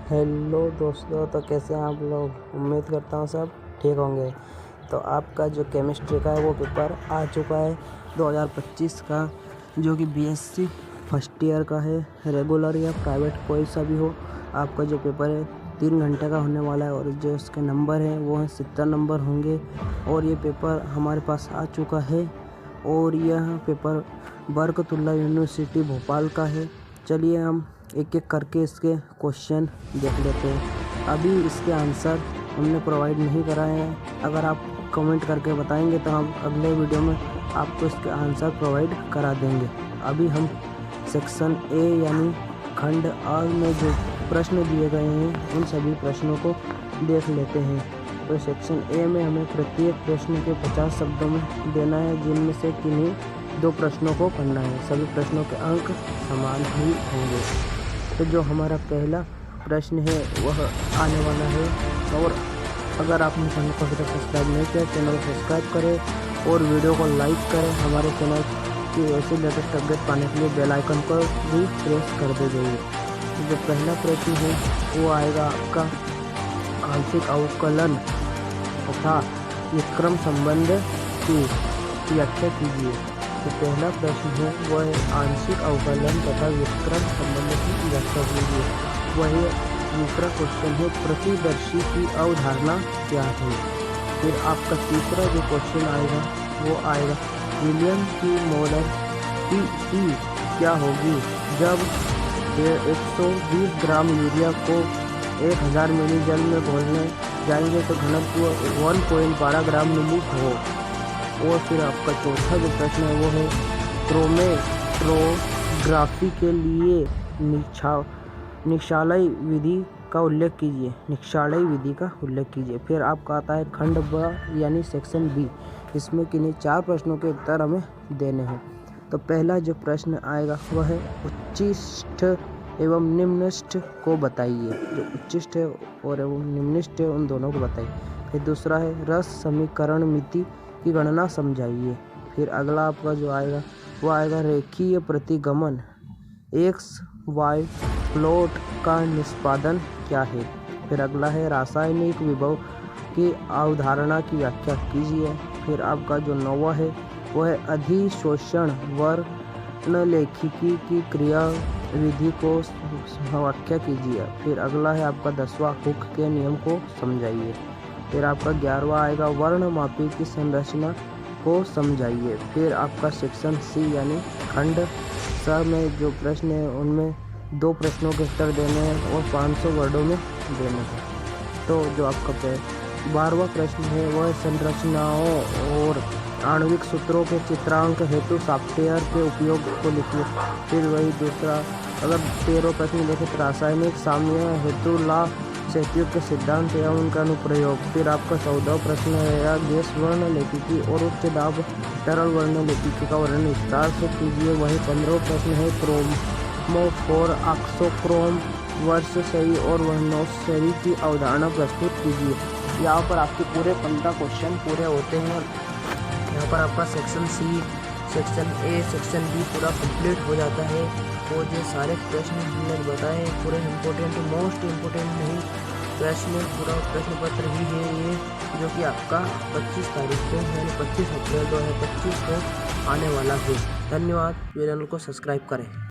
Hello दोस्तों, तो कैसे हैं आप लोग। उम्मीद करता हूँ सब ठीक होंगे। तो आपका जो केमिस्ट्री का है वो पेपर आ चुका है 2025 का, जो कि बीएससी फर्स्ट ईयर का है। रेगुलर या प्राइवेट कोई सा भी हो, आपका जो पेपर है 3 घंटे का होने वाला है और जो उसके नंबर हैं वो हैं 70 नंबर होंगे। और ये पेपर हमारे पास आ चुका है और यह पेपर बरकतुल्लाह यूनिवर्सिटी भोपाल का है। चलिए हम एक एक करके इसके क्वेश्चन देख लेते हैं। अभी इसके आंसर हमने प्रोवाइड नहीं कराए हैं। अगर आप कमेंट करके बताएंगे तो हम अगले वीडियो में आपको इसके आंसर प्रोवाइड करा देंगे। अभी हम सेक्शन ए यानी खंड आ में जो प्रश्न दिए गए हैं उन सभी प्रश्नों को देख लेते हैं। तो सेक्शन ए में हमें प्रत्येक प्रश्न के 50 शब्दों में देना है, जिनमें से किन्हीं 2 प्रश्नों को करना है। सभी प्रश्नों के अंक समान ही होंगे। तो जो हमारा पहला प्रश्न है वह आने वाला है। और अगर आपने चैनल को अभी तक सब्सक्राइब नहीं किया, चैनल को सब्सक्राइब करें और वीडियो को लाइक करें। हमारे चैनल की ऐसे लेटेस्ट अपडेट पाने के लिए बेल आइकन को भी प्रेस कर दीजिए। जो पहला प्रश्न है वो आएगा आपका आंशिक अवकलन तथा विक्रम संबंध की व्याख्या कीजिए। तो पहला प्रश्न है वह है आंशिक अवकलन तथा विक्रम संबंध की व्याख्या कीजिए। वही दूसरा क्वेश्चन है प्रतिदर्शी की अवधारणा क्या है। फिर आपका तीसरा जो क्वेश्चन आएगा वो आएगा विलियम की मोलर पी क्या होगी जब 120 ग्राम यूरिया को 1000 मिली जल में घोलने जाएंगे तो घनत्व 1.12 ग्राम मिली हो। और फिर आपका चौथा जो प्रश्न है वो है क्रोमेटोग्राफी के लिए निक्षालय विधि का उल्लेख कीजिए। निक्षालय विधि का उल्लेख कीजिए। फिर आपका आता है खंड ब यानी सेक्शन बी। इसमें किन्हीं 4 प्रश्नों के उत्तर हमें देने हैं। तो पहला जो प्रश्न आएगा वह है उच्चिष्ट एवं निम्निष्ट को बताइए। जो उच्चिष्ट है और एवं निम्निष्ट है उन दोनों को बताइए। फिर दूसरा है रस समीकरण मिति की गणना समझाइए। फिर अगला आपका जो आएगा वो आएगा रेखीय प्रतिगमन एक्स वाई प्लॉट का निष्पादन क्या है। फिर अगला है रासायनिक विभव की अवधारणा की व्याख्या कीजिए। फिर आपका जो 9वां है वह है अधिशोषण वर्णलेखिकी की क्रिया विधि को व्याख्या कीजिए। फिर अगला है आपका 10वां हुक के नियम को समझाइए। फिर आपका 11वां आएगा वर्णमापी की संरचना को समझाइए। फिर आपका सेक्शन सी यानी खंड स में जो प्रश्न है उनमें 2 प्रश्नों के उत्तर देने हैं और 500 वर्डों में देने हैं। तो जो आपका 12वां प्रश्न है वह संरचनाओं और आणविक सूत्रों के चित्रांक हेतु सॉफ्टवेयर के उपयोग को लिखिए। फिर वही दूसरा अगर 13 प्रश्न देखें तो रासायनिक साम्य हेतु ला सहयोग के सिद्धांत एवं उनका अनुप्रयोग। फिर आपका 14वां प्रश्न है गैस वर्णलेखिकी और उच्च दाब तरल वर्णलेखिकी का वर्णन विस्तार से कीजिए। वही 15वां प्रश्न है क्रोमोफोर ऑक्सोक्रोम वर्ष सही और वर्णोत्सरी की अवधारणा प्रस्तुत कीजिए। यहाँ पर आपके पूरे 15 क्वेश्चन पूरे होते हैं। यहाँ पर आपका section C, section A, section B पूरा कंप्लीट हो जाता है। और जो सारे प्रश्न हमने बताए पूरे इम्पोर्टेंट, मोस्ट इम्पोर्टेंट नहीं प्रश्न, पूरा प्रश्न पत्र ही है ये, जो कि आपका 25 तारीख को यानी 25 अप्रैल 2025 को आने वाला है। धन्यवाद। चैनल को सब्सक्राइब करें।